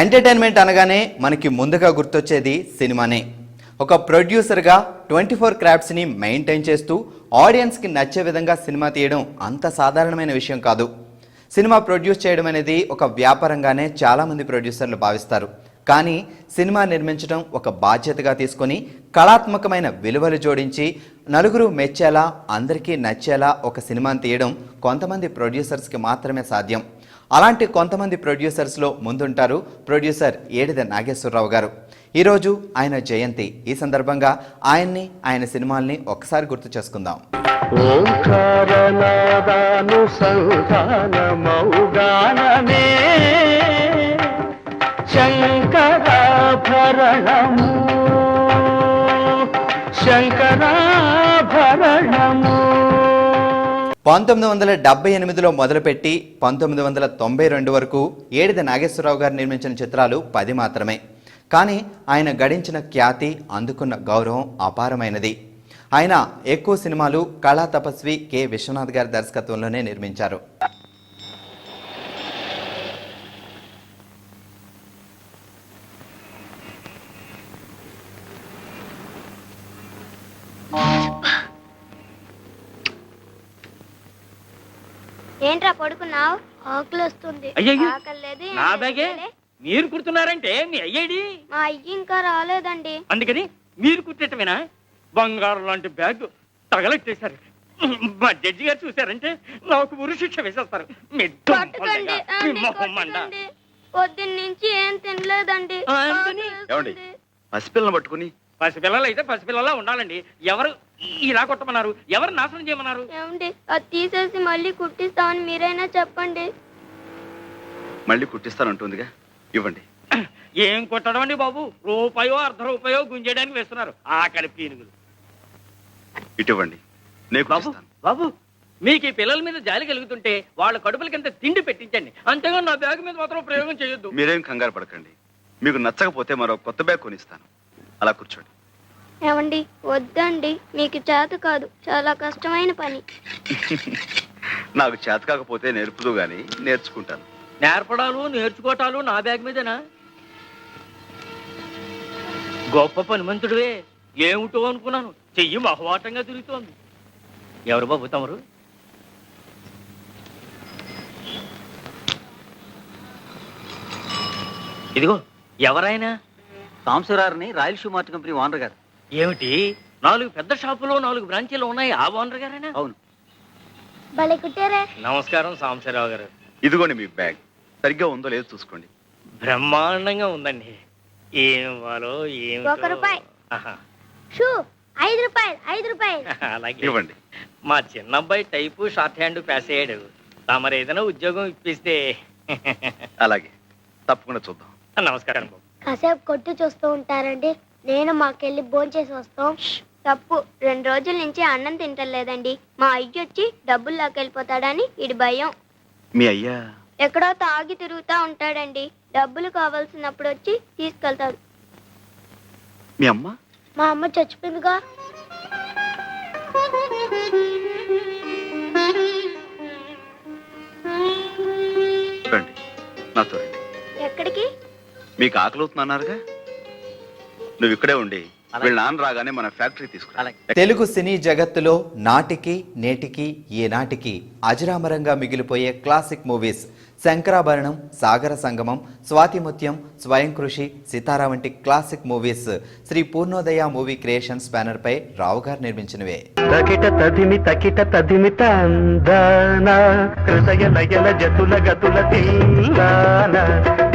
Entertainment అనగానే మనకి ముందుగా గుర్తొచ్చేది సినిమానే. ఒక ప్రొడ్యూసర్గా 24 క్రాఫ్ట్స్ని మెయింటైన్ చేస్తూ ఆడియన్స్కి నచ్చే విధంగా సినిమా తీయడం అంత సాధారణమైన విషయం కాదు. సినిమా ప్రొడ్యూస్ చేయడం అనేది ఒక వ్యాపారంగానే చాలామంది ప్రొడ్యూసర్లు భావిస్తారు. కానీ సినిమా నిర్మించడం ఒక బాధ్యతగా తీసుకొని కళాత్మకమైన విలువలు జోడించి నలుగురు మెచ్చేలా అందరికీ నచ్చేలా ఒక సినిమాని తీయడం కొంతమంది ప్రొడ్యూసర్స్కి మాత్రమే సాధ్యం. అలాంటి కొంతమంది ప్రొడ్యూసర్స్లో ముందుంటారు ప్రొడ్యూసర్ ఏడిద నాగేశ్వరరావు గారు. ఈరోజు ఆయన జయంతి. ఈ సందర్భంగా ఆయన్ని, ఆయన సినిమాల్ని ఒకసారి గుర్తు చేసుకుందాం. శంకరాభరణము శంకరాభరణము 1978లో మొదలుపెట్టి 1992 వరకు ఏడిద నాగేశ్వరరావు గారు నిర్మించిన చిత్రాలు 10 మాత్రమే. కానీ ఆయన గడించిన ఖ్యాతి, అందుకున్న గౌరవం అపారమైనది. ఆయన ఎక్కువ సినిమాలు కళా తపస్వి కె విశ్వనాథ్ గారి దర్శకత్వంలోనే నిర్మించారు. ఏంట్రా పడుకున్నావు? ఆకలి వస్తుంది. నా బ్యాగే మీరు కుడుతున్నారంటే మీ అయ్యేడి? మా అయ్యి ఇంకా రాలేదండి. అందుకని మీరు కుట్టేటమేనా? బంగారం లాంటి బ్యాగ్ తగలెట్టేశారు. మా జడ్జి గారు చూసారంటే నాకు ఉరి శిక్ష వేసేస్తారు. పొద్దున్న నుంచి ఏం తినలేదండి. పసిపిల్లని పట్టుకుని పసిపిల్లలు అయితే పసిపిల్లలా ఉండాలండి. ఎవరు ఇలా కొట్టమన్నారు? ఎవరు నాశనం చేయమన్నారు? ఏమండి, అది తీసేసి మళ్ళీ కుట్టిస్తామని మీరైనా చెప్పండి. మళ్ళీ కుట్టిస్తానంటుందిగా, ఇవ్వండి. ఏం కొట్టడం అండి బాబు? రూపాయో అర్ధ రూపాయో గుంజేయడానికి వేస్తున్నారు ఆకలి పీనుగులు. ఇటువంటి బాబు, మీకు ఈ పిల్లల మీద జాలి కలుగుతుంటే వాళ్ళ కడుపులకింత తిండి పెట్టించండి. అంతేగా నా బ్యాగ్ మీద మాత్రం ప్రయోగం చేయొద్దు. మీరేం కంగారు పడకండి. మీకు నచ్చకపోతే మరో కొత్త బ్యాగ్ కొనిస్తాను. అలా కూర్చోండి. ఏమండి, వద్దండి, మీకు చేత కాదు, చాలా కష్టమైన పని. నాకు చేత కాకపోతే నేర్పుదు గాని నేర్చుకుంటాను. నేర్పడాలు నేర్చుకోవటాలు నా బ్యాగ్ మీదేనా? గొప్ప పనిమంతుడివే. ఏమిటో అనుకున్నాను, చెయ్యి మహవాటంగా తిరుగుతోంది. ఎవరు బాబు తమరు? ఇదిగో ఎవరైనా? సాంబశివరావుని royal shoe mart company owner గారు. ఏమిటి, 4 పెద్ద షాపులో 4 బ్రాంచీలు ఉన్నాయి, ఆ ఓనర్ గారేనా? అవును. భలే కుట్టారే. నమస్కారం సాంబశివరావు గారు. ఇదిగోండి మీ బ్యాగ్. సరిగ్గా ఉందో లేదో చూసుకోండి. బ్రహ్మాండంగా ఉందండి. ఏం ఇవ్వాలో ఏమి. 1 రూపాయి. షూ 5 రూపాయలు. 5 రూపాయలు. అలాగే ఇవ్వండి. మా చిన్న అబ్బాయి టైపు షార్ట్ హ్యాండ్ పాస్ అయ్యాడు. తమరు ఏదైనా ఉద్యోగం ఇప్పిస్తే. అలాగే, తప్పకుండా చూద్దాం. నమస్కారం బాబు. కాసేపు కొట్టు చూస్తూ ఉంటారండి. నేను మాకెళ్ళి భోంచేసి వస్తాం. తప్పు, 2 రోజుల నుంచి అన్నం తింటలేదండి. మా అయ్య వచ్చి డబ్బులు లాకెళ్ళిపోతాడని ఇడి భయం. మీ అయ్యా ఎక్కడో తాగి తిరుగుతా ఉంటాడండి. డబ్బులు కావాల్సినప్పుడు వచ్చి తీసుకెళ్తాడు. మీ అమ్మ? మా అమ్మ చచ్చిపోయిందిగా. రండి, నాతో రండి. ఎక్కడికి? మీకు ఆకలి అవుతున్నారుగా, నువ్వు ఇక్కడే ఉండి వీళ్ళ నాన్న రాగానే మన ఫ్యాక్టరీ తీసుకురా. తెలుగు సినీ జగత్తులో నాటికి నేటికి ఏనాటికి అజరామరంగా మిగిలిపోయే క్లాసిక్ మూవీస్ శంకరాభరణం, సాగర సంగమం, స్వాతిముత్యం, స్వయం కృషి, సితారా వంటి classic movies Sri Purnodaya movie creations banner పై రావు గారు నిర్మించినవే. తకిట తదిమి తకిట తదిమి తందాన హృదయ లయల జతుల గతుల తీలాన.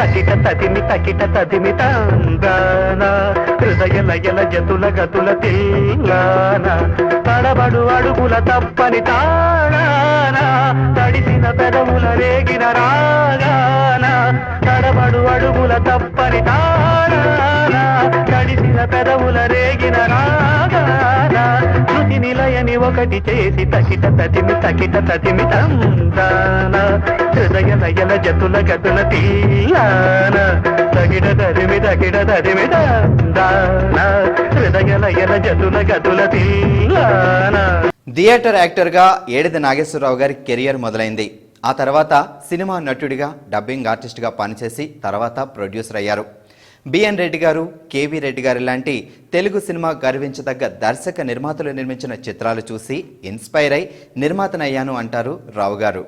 తకిట తదిమి తకిట తదిమి తందాన హృదయ లయల జతుల గతుల తీలాన. తడబడు అడుగుల తప్పని తాళాన తడిసిన పెదవుల రేగిన రాగాన. తడబడు అడుగుల తప్పని తాళాన తడిసిన పెదవుల రేగిన రాగాన. శృతి నిలయని ఒకటి చేసి తకిట తదిమి తందాన హృదయ లయల జతుల గతుల తీలాన. తగిడ తదిమి తందాన హృదయ లయల జతుల గతుల తీలాన. థియేటర్ యాక్టర్గా ఏడిద నాగేశ్వరరావు గారి కెరియర్ మొదలైంది. ఆ తర్వాత సినిమా నటుడిగా డబ్బింగ్ ఆర్టిస్ట్గా పనిచేసి తర్వాత ప్రొడ్యూసర్ అయ్యారు. బిఎన్ రెడ్డి గారు, కేవీ రెడ్డి గారు లాంటి తెలుగు సినిమా గర్వించదగ్గ దర్శక నిర్మాతలు నిర్మించిన చిత్రాలు చూసి ఇన్స్పైర్ అయి నిర్మాతనయ్యాను అంటారు రావు గారు.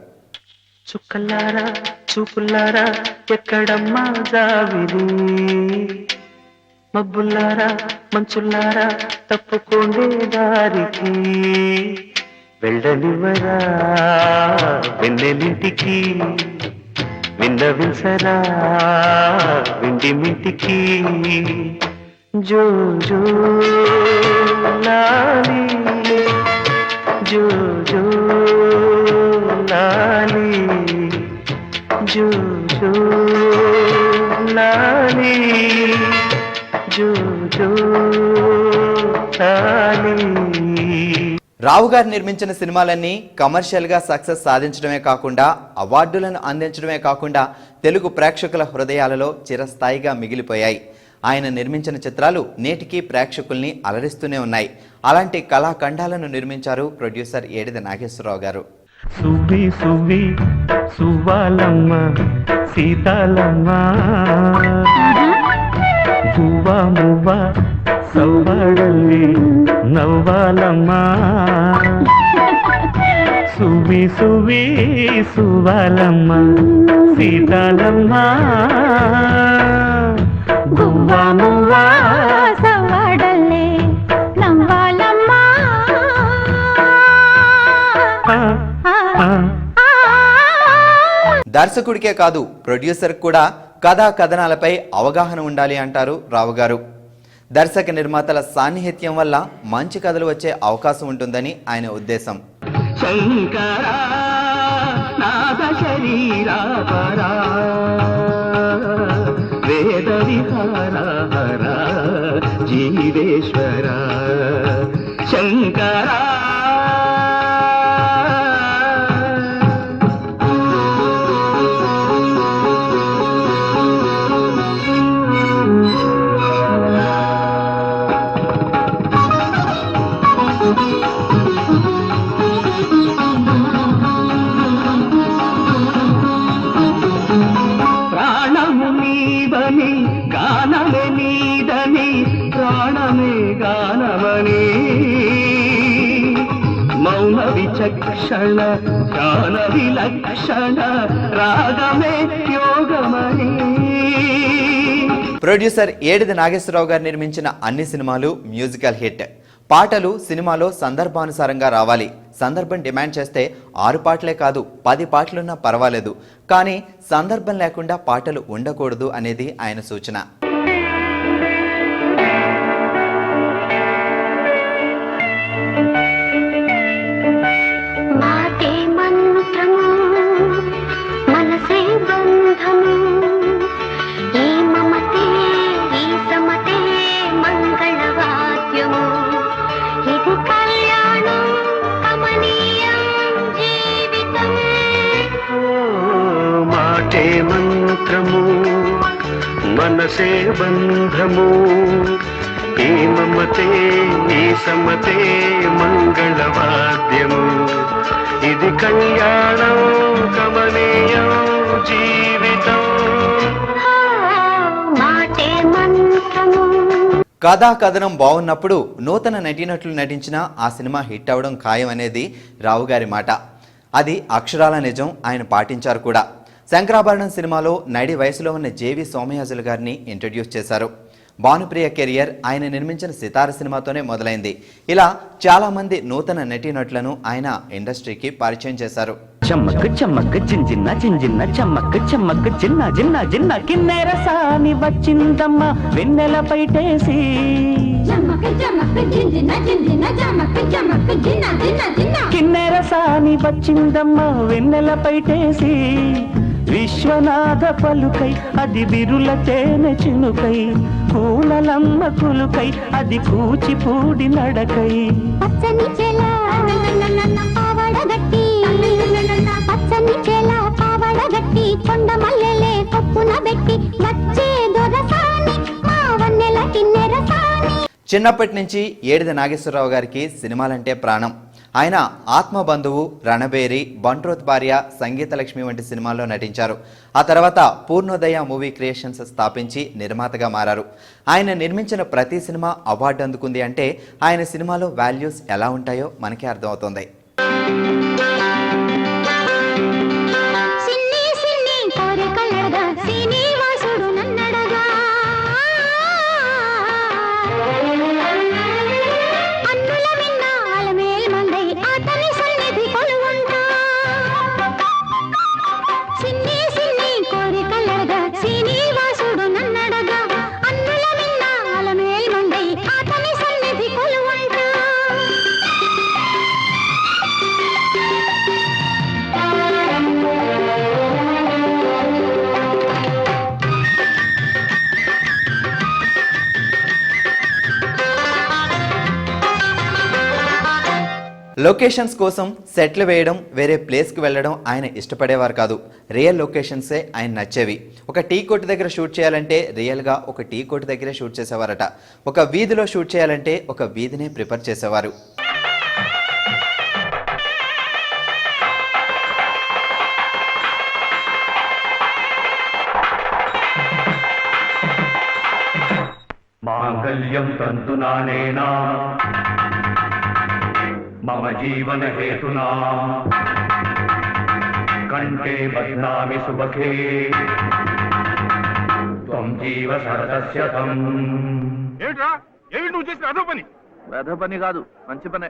చుక్కలారా చూపులారా ఎక్కడమ్మా జావిరి, మబ్బుల్లారా మంచుల్లారా తప్పుకోండే దారికి, వెళ్ళనివరా వెన్నెలింటికి, విన్నవించరా వింటి మింటికి, జో జో లాలి జో జో లాలి జో జో లాలి జో జో లాలి. రావు గారు నిర్మించిన సినిమాలన్నీ కమర్షియల్గా సక్సెస్ సాధించడమే కాకుండా అవార్డులను అందించడమే కాకుండా తెలుగు ప్రేక్షకుల హృదయాలలో చిరస్థాయిగా మిగిలిపోయాయి. ఆయన నిర్మించిన చిత్రాలు నేటికి ప్రేక్షకుల్ని అలరిస్తూనే ఉన్నాయి. అలాంటి కళాఖండాలను నిర్మించారు ప్రొడ్యూసర్ ఏడిది నాగేశ్వరరావు గారు. సువి సువి సువ్వాలమ్మ సీతాలమ్మ, గువ్వ మువ్వ సవ్వాడల్లి నవ్వాలమ్మ, సువి సువి సువ్వాలమ్మ సీతాలమ్మ, గువ్వ మువ్వ సవ్వాడల్లి నవ్వాలమ్మ. దర్శకుడికే కాదు ప్రొడ్యూసర్ కూడా కథా కథనాలపై అవగాహన ఉండాలి అంటారు రావు గారు. దర్శక నిర్మాతల సాన్నిహిత్యం వల్ల మంచి కథలు వచ్చే అవకాశం ఉంటుందని ఆయన ఉద్దేశం. శంకరా నాద శరీరాపరా వేద విహార జీవేశ్వర శంకరా. ప్రాణము నీదని గానమే నీదని ప్రాణమే గానమని, మౌన విచక్షణ గాన విలక్షణ రాగమే యోగమని. ప్రొడ్యూసర్ ఏడిది నాగేశ్వరరావు గారు నిర్మించిన అన్ని సినిమాలు మ్యూజికల్ హిట్. పాటలు సినిమాలో సందర్భానుసారంగా రావాలి. సందర్భం డిమాండ్ చేస్తే 6 పాటలే కాదు 10 పాటలున్నా పర్వాలేదు, కానీ సందర్భం లేకుండా పాటలు ఉండకూడదు అనేది ఆయన సూచన. మాటే మంత్రము మనసే బంధము, ఈ మమతే ఈ సమతే మంగళవాద్యము, ఇది కళ్యాణం కమనీయం జీవితం. మాటే మంత్రము మనసే బంధము, ఈ మమతే ఈ సమతే మంగళవాద్యము, ఇది కళ్యాణం కమనీయం జీవితం. మాటే మంత్రము. కథా కథనం బాగున్నప్పుడు నూతన నటీనటులు నటించినా ఆ సినిమా హిట్ అవ్వడం ఖాయం అనేది రావు గారి మాట. అది అక్షరాల నిజం, ఆయన పాటించారు కూడా. శంకరాభరణం సినిమాలో నడి వయసులో ఉన్న జేవి సోమయాజులు గారిని ఇంట్రడ్యూస్ చేశారు. భానుప్రియ కెరియర్ ఆయన నిర్మించిన సితార సినిమాతోనే మొదలైంది. ఇలా చాలామంది నూతన నటీనటులను ఆయన ఇండస్ట్రీకి పరిచయం చేశారు. చమ్మక్ చమ్మక్ జింజిన్న జింజిన్న చమ్మక్ చమ్మక్ జిన్న జిన్న జిన్న, కిన్నెర సాని వచ్చిందమ్మ వెన్నెల పైటేసి, కిన్నెర సాని వచ్చిందమ్మ వెన్నెల పైటేసి, విశ్వనాథ పలుకై అది విరుల తేనె చినుకై, పూలలమ్మ కులుకై అది కూచిపూడి నడకై, పచ్చని చెల పావడగట్టి పచ్చని చెల పావడగట్టి కొండ మల్లెలే కొప్పున పెట్టి వచ్చే దొరసాని మా వన్నెల కిన్నెర సాని. చిన్నప్పటి నుంచి ఏడిది నాగేశ్వరరావు గారికి సినిమాలంటే ప్రాణం. ఆయన ఆత్మబంధువు, రణబేరి, బంట్రోత్ భార్య, సంగీత లక్ష్మి వంటి సినిమాల్లో నటించారు. ఆ తర్వాత పూర్ణోదయ మూవీ క్రియేషన్స్ స్థాపించి నిర్మాతగా మారారు. ఆయన నిర్మించిన ప్రతి సినిమా అవార్డు అందుకుంది అంటే ఆయన సినిమాలో వాల్యూస్ ఎలా ఉంటాయో మనకే అర్థమవుతుంది. లొకేషన్స్ కోసం సెట్లు వేయడం, వేరే ప్లేస్కి వెళ్ళడం ఆయన ఇష్టపడేవారు కాదు. రియల్ లొకేషన్సే ఆయన నచ్చేవి. ఒక టీ కొట్టు దగ్గర షూట్ చేయాలంటే రియల్గా ఒక టీ కొట్టు దగ్గరే షూట్ చేసేవారట. ఒక వీధిలో షూట్ చేయాలంటే ఒక వీధినే ప్రిఫర్ చేసేవారు. మాంగళ్యం తంతునానేనా మమ జీవన హేతునా కంఠే బధ్నామి సుభగే త్వం జీవ శరదస్యతం. ఏమిట్రా, ఏమిటి నువ్వు చేసిన అదో పని? వెధ పని కాదు, మంచి పనే.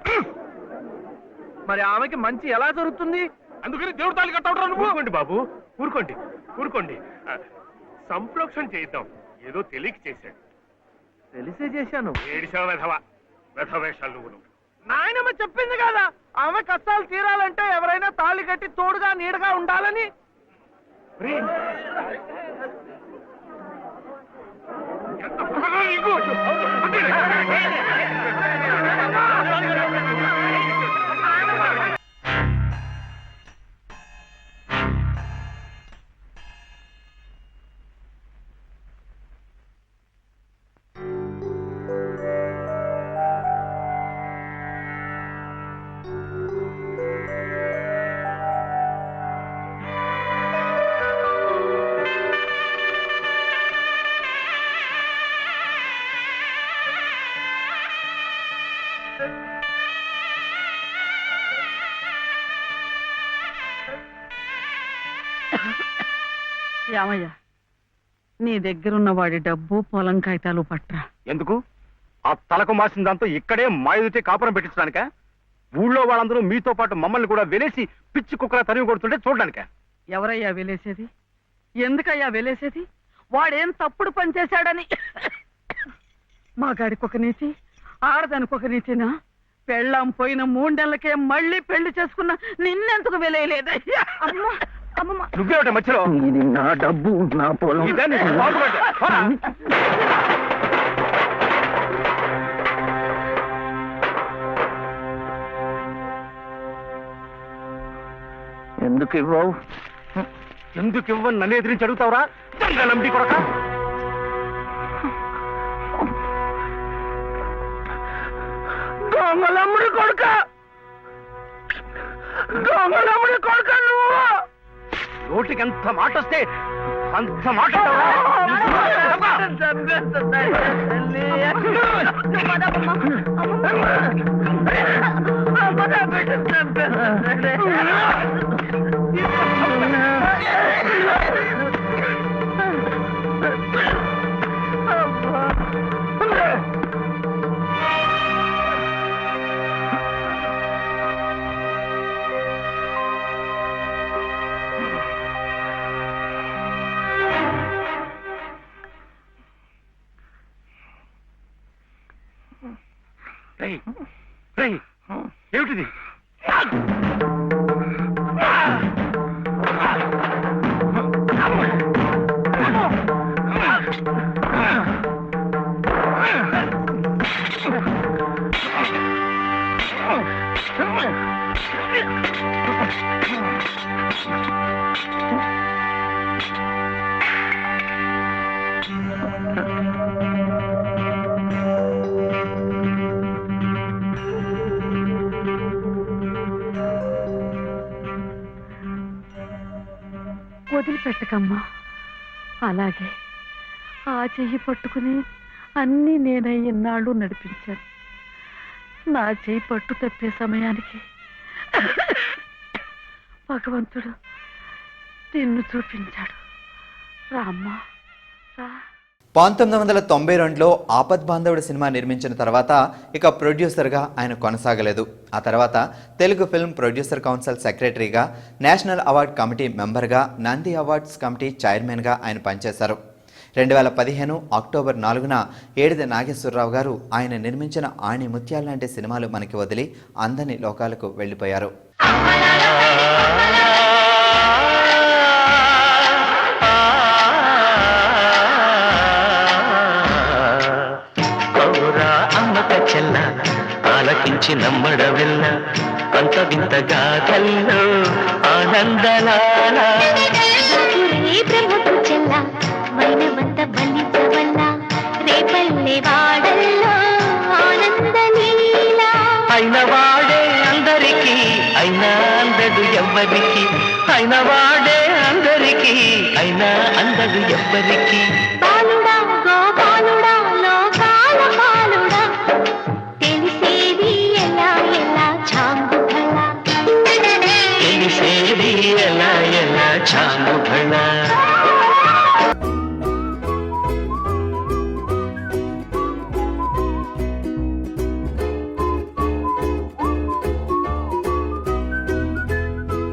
మరి ఆమెకి మంచి ఎలా జరుగుతుంది? అందుకని దేవుడు తాళి కట్టవరా నువ్వు? ఊరుకోండి బాబు, ఊరుకోండి ఊరుకోండి. సంప్రోక్షణ చేద్దాం. ఏదో తెలియక చేశాడు. తెలిసే చేశాను. ఏడిసావు వెధవ, వెధవేషాలు నువ్వు. నాయనమ్మ చెప్పింది కదా, ఆమె కష్టాలు తీరాలంటే ఎవరైనా తాళి కట్టి తోడుగా నీడగా ఉండాలని. యామయ్య, నీ దగ్గరున్న వాడి డబ్బు, పొలం కాగితాలు పట్రా. ఎందుకు? ఆ తలకు మాసిన దాంతో ఇక్కడే మాయుతే కాపురం పెట్టించడానిక? ఊళ్ళో వాళ్ళందరూ మీతో పాటు మమ్మల్ని కూడా వెలేసి పిచ్చి కుక్కలా తరిగి కొడుతుంటే చూడడానిక? ఎవరయ్యా వెలేసేది? ఎందుకయ్యా వెలేసేది? వాడేం తప్పుడు పని చేశాడని మా గాడికి ఒక నీతి, ఆడదానికి ఒక నీతినా? పెళ్ళాం పోయిన 3 నెలలకే మళ్ళీ పెళ్లి చేసుకున్న నిన్నెందుకు వెలేయలేదయ్యా? అమ్మా, నువ్వేమిట మధ్యలో? ఇది నా డబ్బు, నా పొలం. ఎందుకు ఇవ్వవు? ఎందుకు ఇవ్వని నన్ను ఎదిరించి అడుగుతావురా? నంబి కొడక. దొంగలమ్ముడి కొడుక, దొంగలమ్ముడి కొడుక నువ్వు! నోటికి ఎంత మాట వస్తే అంత మాట. ఏమిటిది? వదిలిపెట్టకమ్మా. అలాగే ఆ చెయ్యి పట్టుకుని అన్నీ నేనే ఇన్నాళ్ళు నడిపించాను. నా చెయ్యి పట్టు తప్పే సమయానికి భగవంతుడు నిన్ను చూపించాడు. రామ్మా రా. 1992లో ఆపద్ బాంధవుడు సినిమా నిర్మించిన తర్వాత ఇక ప్రొడ్యూసర్గా ఆయన కొనసాగలేదు. ఆ తర్వాత తెలుగు ఫిల్మ్ ప్రొడ్యూసర్ కౌన్సిల్ సెక్రటరీగా, నేషనల్ అవార్డ్ కమిటీ మెంబర్గా, నంది అవార్డ్స్ కమిటీ చైర్మన్గా ఆయన పనిచేశారు. 2015 అక్టోబర్ 4న ఏడిది నాగేశ్వరరావు గారు ఆయన నిర్మించిన ఆణి ముత్యాల లాంటి సినిమాలు మనకి వదిలి అందని లోకాలకు వెళ్ళిపోయారు. ఆలకించి నమ్మడవెల్ల అంత వింతగా కల్లో ఆనందలాల బ్రహ్మకు చెల్ల మైనవంత బలించవల్ల రేపల్లె వాడల్లో ఆనందలీల అయిన వాడే అందరికీ అయినా అందడు ఎవ్వరికి అయిన వాడే అందరికీ అయినా అందడు ఎవ్వరికి